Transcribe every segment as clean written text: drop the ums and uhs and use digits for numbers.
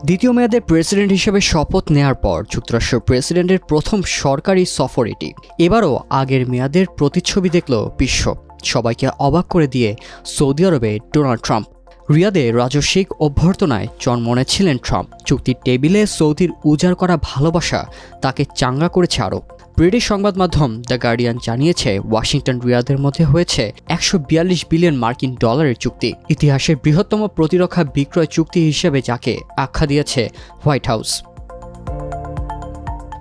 দ্বিতীয় মেয়াদে প্রেসিডেন্ট হিসেবে শপথ নেয়ার পর যুক্তরাষ্ট্রের প্রেসিডেন্টের প্রথম সরকারি সফর এটি। এবারও আগের মেয়াদের প্রতিচ্ছবি দেখল বিশ্ব। সবাইকে অবাক করে দিয়ে সৌদি আরবে ডোনাল্ড ট্রাম্প। রিয়াদে রাজস্বিক অভ্যর্থনায় জন্মনে ছিলেন ট্রাম্প। চুক্তির টেবিলে সৌদির উজাড় করা ভালোবাসা তাকে চাঙ্গা করেছে আরও। ব্রিটিশ সংবাদ মাধ্যম দ্য গার্ডিয়ান জানিয়েছে, ওয়াশিংটন রিয়াদের মধ্যে হয়েছে ১৪২ বিলিয়ন মার্কিন ডলারের চুক্তি। ইতিহাসের বৃহত্তম প্রতিরক্ষা বিক্রয় চুক্তি হিসেবে যাকে আখ্যা দিয়েছে হোয়াইট হাউস।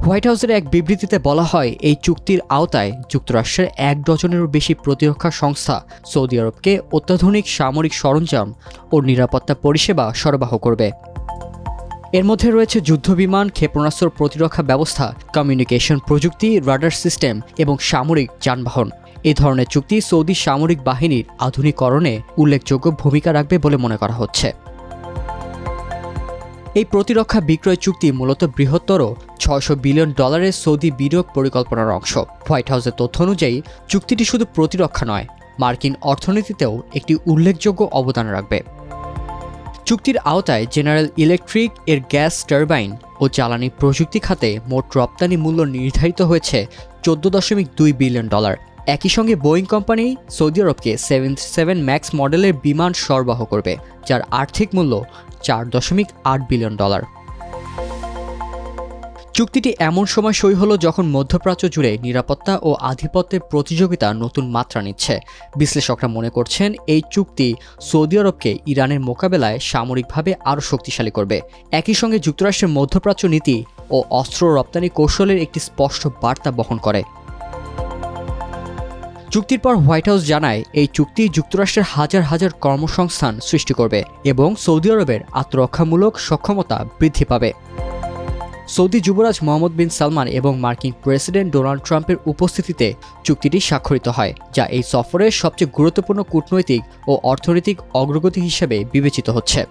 হোয়াইট হাউসের এক বিবৃতিতে বলা হয়, এই চুক্তির আওতায় যুক্তরাষ্ট্রের ১ ডজনেরও বেশি প্রতিরক্ষা সংস্থা সৌদি আরবকে অত্যাধুনিক সামরিক সরঞ্জাম ও নিরাপত্তা পরিষেবা সরবরাহ করবে। এর মধ্যে রয়েছে যুদ্ধবিমান, ক্ষেপণাস্ত্র প্রতিরক্ষা ব্যবস্থা, কমিউনিকেশন প্রযুক্তি, রাডার সিস্টেম এবং সামরিক যানবাহন। এই ধরনের চুক্তি সৌদি সামরিক বাহিনীর আধুনিকরণে উল্লেখযোগ্য ভূমিকা রাখবে বলে মনে করা হচ্ছে। এই প্রতিরক্ষা বিক্রয় চুক্তি মূলত বৃহত্তর ৬০০ বিলিয়ন ডলারের সৌদি বিনিয়োগ পরিকল্পনার অংশ। হোয়াইট হাউসের তথ্য অনুযায়ী চুক্তিটি শুধু প্রতিরক্ষা নয়, মার্কিন অর্থনীতিতেও একটি উল্লেখযোগ্য অবদান রাখবে। চুক্তির আওতায় জেনারেল ইলেকট্রিক এর গ্যাস টারবাইন ও জ্বালানি প্রযুক্তি খাতে মোট রপ্তানি মূল্য নির্ধারিত হয়েছে ১৪.২ বিলিয়ন ডলার। একই সঙ্গে বোয়িং কোম্পানি সৌদি আরবকে 737 ম্যাক্স মডেলের বিমান সরবরাহ করবে, যার আর্থিক মূল্য ৪.৮ বিলিয়ন ডলার। চুক্তিটি এমন সময় সই হলো যখন মধ্যপ্রাচ্য জুড়ে নিরাপত্তা ও আধিপত্যের প্রতিযোগিতা নতুন মাত্রা নিচ্ছে। বিশ্লেষকরা মনে করছেন, এই চুক্তি সৌদি আরবকে ইরানের মোকাবেলায় সামরিকভাবে আরও শক্তিশালী করবে। একই সঙ্গে যুক্তরাষ্ট্রের মধ্যপ্রাচ্য নীতি ও অস্ত্র রপ্তানি কৌশলের একটি স্পষ্ট বার্তা বহন করে। চুক্তির পর হোয়াইট হাউস জানায়, এই চুক্তি যুক্তরাষ্ট্রের হাজার হাজার কর্মসংস্থান সৃষ্টি করবে এবং সৌদি আরবের আত্মরক্ষামূলক সক্ষমতা বৃদ্ধি পাবে। সৌদি যুবরাজ মোহাম্মদ বিন সালমান এবং মার্কিন প্রেসিডেন্ট ডোনাল্ড ট্রাম্পের উপস্থিতিতে চুক্তিটি স্বাক্ষরিত হয়, যা এই সফরের সবচেয়ে গুরুত্বপূর্ণ কূটনৈতিক ও অর্থনৈতিক অগ্রগতি হিসেবে বিবেচিত হচ্ছে।